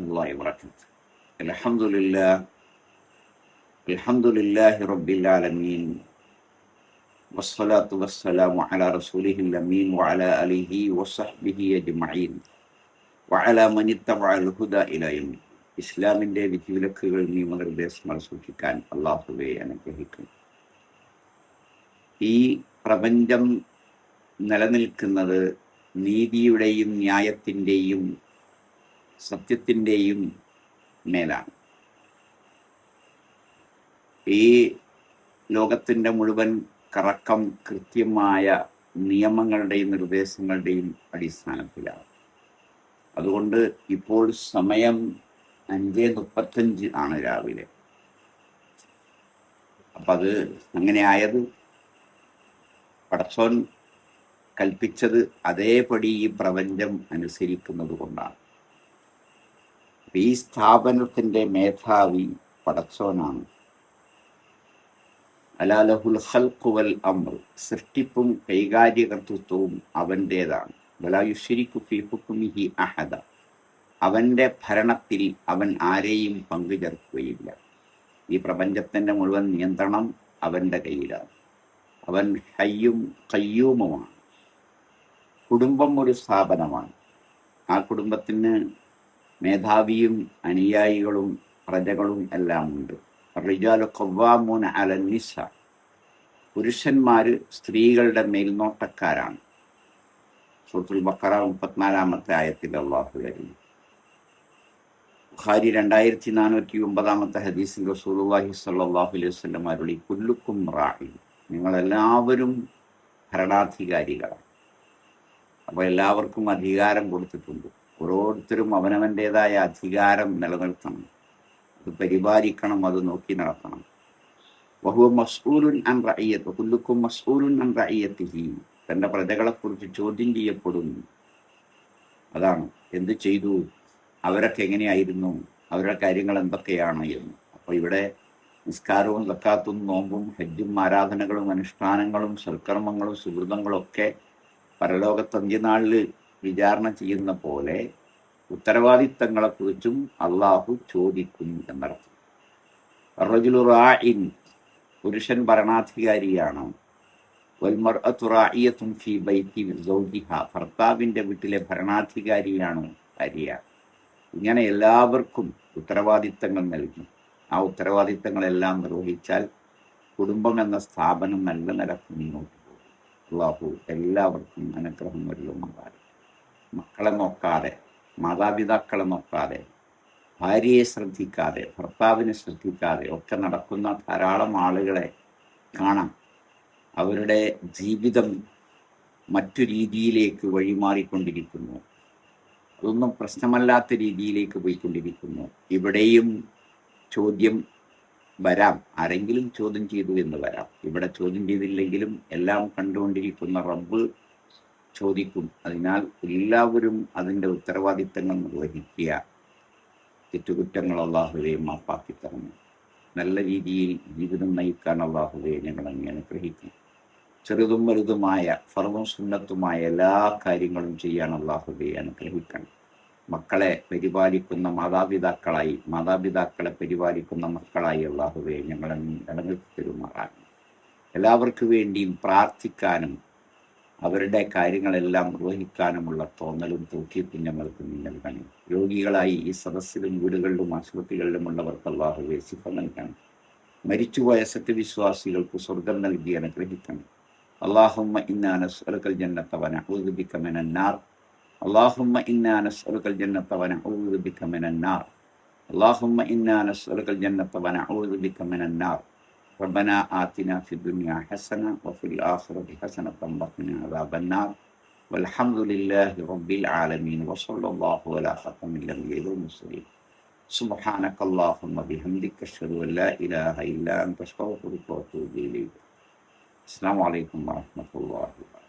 warahmatullahi wabarakatuh. Alhamdulillah, alhamdulillahi rabbil alamin. Wassalatu wassalamu ala rasulihil amin wa ala alihi wa sahbihi ajma'in. Wa ala manittബഅൽ Huda ഇലാ യൗമിദ്ദീൻ. ഇസ്ലാമിന്റെ വിധിവിലക്കുകൾ നിയമനിർദ്ദേശങ്ങൾ സൂക്ഷിക്കാൻ അല്ലാഹുവേ അനുഗ്രഹിക്കുന്നു. ഈ പ്രപഞ്ചം നിലനിൽക്കുന്നത് നീതിയുടെയും ന്യായത്തിൻ്റെയും സത്യത്തിൻ്റെയും മേലാണ്. ഈ ലോകത്തിൻ്റെ മുഴുവൻ കറക്കം കൃത്യമായ നിയമങ്ങളുടെയും നിർദ്ദേശങ്ങളുടെയും അടിസ്ഥാനത്തിലാണ്. അതുകൊണ്ട് ഇപ്പോൾ സമയം 5:35 ആണ് രാവിലെ. അപ്പം അത് അങ്ങനെ ആയത് പടച്ചോൻ കൽപ്പിച്ചത് അതേപടി ഈ പ്രപഞ്ചം അനുസരിക്കുന്നത് കൊണ്ടാണ്. ഈ സ്ഥാപനത്തിൻ്റെ മേധാവി പടച്ചോനാണ്. അലാ ലഹുൽ ഖൽഖു വൽ അംർ, സൃഷ്ടിപ്പും കൈകാര്യകർത്തൃത്വവും അവൻ്റേതാണ്. വലാ യുശ്രികു ഫീ ഹുക്മിഹി അഹദ, അവൻ്റെ ഭരണത്തിൽ അവൻ ആരെയും പങ്കു ചേർക്കുകയില്ല. ഈ പ്രപഞ്ചത്തിൻ്റെ മുഴുവൻ നിയന്ത്രണം അവൻ്റെ കയ്യിലാണ്. അവൻ ഹയ്യും ഖയ്യൂമുമാണ്. കുടുംബം ഒരു സ്ഥാപനമാണ്. ആ കുടുംബത്തിന് മേധാവിയും അനുയായികളും പ്രജകളും എല്ലാം ഉണ്ട്. റിജാലു ഖവ്വാമൂന അലൻ നിസാ, പുരുഷന്മാർ സ്ത്രീകളുടെ മേൽനോട്ടക്കാരാണ്. സൂറത്തുൽ ബഖറ 34-ാമത്തെ ആയത്തിൽ അല്ലാഹു പറയുന്നു. ബുഖാരി 2409-ാമത്തെ ഹദീസിൽ റസൂലുള്ളാഹി സ്വല്ലല്ലാഹു അലൈഹി വസല്ലം അരുളി, കുല്ലുക്കും റാഇൻ, നിങ്ങളെല്ലാവരും ഭരണാധികാരികളാണ്. അപ്പോൾ എല്ലാവർക്കും അധികാരം കൊടുത്തിട്ടുണ്ട്. ഓരോരുത്തരും അവനവൻ്റേതായ അധികാരം നിലനിർത്തണം, അത് പരിപാലിക്കണം, അത് നോക്കി നടത്തണം. വഹുവ മസ്ഊലുൻ അൻ റഇയ്യത്തി, കുല്ലുക്കും മസ്ഊലുൻ അൻ റഇയ്യത്തിഹി, തൻ്റെ പ്രജകളെക്കുറിച്ച് ചോദ്യം ചെയ്യപ്പെടുന്നു. അതാണ് എന്ത് ചെയ്തു, അവരൊക്കെ എങ്ങനെയായിരുന്നു, അവരുടെ കാര്യങ്ങൾ എന്തൊക്കെയാണ് എന്ന്. അപ്പോൾ ഇവിടെ നിസ്കാരവും സക്കാത്തും നോമ്പും ഹജ്ജും ആരാധനകളും അനുഷ്ഠാനങ്ങളും സൽക്കർമ്മങ്ങളും സുഹൃതങ്ങളും ഒക്കെ പരലോകത്ത് അന്ത്യനാളിൽ വിചാരണ ചെയ്യുന്ന പോലെ ഉത്തരവാദിത്തങ്ങളെക്കുറിച്ചും അള്ളാഹു ചോദിക്കും എന്നർത്ഥം. റജുലു റാഇൻ, പുരുഷൻ ഭരണാധികാരിയാണ്. വൽമർഅതു റാഇയത്തുൻ ഫീ ബൈതി സൗജിഹാ, ഭർത്താവിൻ്റെ വീട്ടിലെ ഭരണാധികാരിയാണ് ഭാര്യ. ഇങ്ങനെ എല്ലാവർക്കും ഉത്തരവാദിത്തങ്ങൾ നൽകി. ആ ഉത്തരവാദിത്തങ്ങളെല്ലാം നിർവഹിച്ചാൽ കുടുംബം എന്ന സ്ഥാപനം നല്ല നിലക്ക് മുന്നോട്ട് പോകും. അള്ളാഹു എല്ലാവർക്കും അനുഗ്രഹം നൽകുന്നതാണ്. മക്കളെ നോക്കാതെ, മാതാപിതാക്കളെ നോക്കാതെ, ഭാര്യയെ ശ്രദ്ധിക്കാതെ, ഭർത്താവിനെ ശ്രദ്ധിക്കാതെ ഒക്കെ നടക്കുന്ന ധാരാളം ആളുകളെ കാണാം. അവരുടെ ജീവിതം മറ്റു രീതിയിലേക്ക് വഴിമാറിക്കൊണ്ടിരിക്കുന്നു. അതൊന്നും പ്രശ്നമല്ലാത്ത രീതിയിലേക്ക് പോയിക്കൊണ്ടിരിക്കുന്നു. ഇവിടെയും ചോദ്യം വരാം, ആരെങ്കിലും ചോദ്യം ചെയ്തു എന്ന് വരാം. ഇവിടെ ചോദ്യം ചെയ്തില്ലെങ്കിലും എല്ലാം കണ്ടുകൊണ്ടിരിക്കുന്ന റബ്ബ് ചോദിക്കും. അതിനാൽ എല്ലാവരും അതിൻ്റെ ഉത്തരവാദിത്തങ്ങൾ നിർവഹിക്കുക. തെറ്റുകുറ്റങ്ങൾ അല്ലാഹുവേ മാപ്പാക്കി തരണം. നല്ല രീതിയിൽ ജീവിതം നയിക്കാൻ അല്ലാഹുവേ ഞങ്ങളെ അനുഗ്രഹിക്കും. ചെറുതും വലുതുമായ ഫർളും സുന്നത്തുമായ എല്ലാ കാര്യങ്ങളും ചെയ്യാൻ അല്ലാഹുവേ അനുഗ്രഹിക്കണം. മക്കളെ പരിപാലിക്കുന്ന മാതാപിതാക്കളായി, മാതാപിതാക്കളെ പരിപാലിക്കുന്ന മക്കളായി അല്ലാഹുവേ ഞങ്ങളെ നിലനിർത്തി തരുമാറാകണം. എല്ലാവർക്കു വേണ്ടിയും പ്രാർത്ഥിക്കാനും അവരുടെ കാര്യങ്ങളെല്ലാം നിർവഹിക്കാനുമുള്ള തോന്നലും തൗഫീഖും ഞങ്ങൾക്ക് നൽകണം. രോഗികളായി ഈ സദസ്സിലും വീടുകളിലും ആശുപത്രികളിലുമുള്ളവർക്ക് അല്ലാഹുവേ ശിഫ നൽകണം. മരിച്ചുപോയ സത്യവിശ്വാസികൾക്ക് സ്വർഗം നൽകി അനുഗ്രഹിക്കണം. അല്ലാഹുമ്മ ഇന്നാ നസ്അലുകൽ ജന്നത വനഊദു ബിക മിനൻ നാർ. അല്ലാഹുമ്മ ഇന്നാ നസ്അലുകൽ ജന്നത വനഊദു ബിക മിനൻ നാർ. അല്ലാഹുമ്മ ഇന്നാ നസ്അലുകൽ ജന്നത വനഊദു ബിക മിനൻ നാർ. ربنا آتنا في الدنيا حسنة وفي الآخرة حسنة وقنا عذاب النار. والحمد لله رب العالمين وصلى الله على خاتم الأنبياء والمرسلين. سبحانك اللهم وبحمدك أشهد أن لا إله إلا أنت أستغفرك وأتوب إليك. السلام عليكم ورحمة الله وبركاته.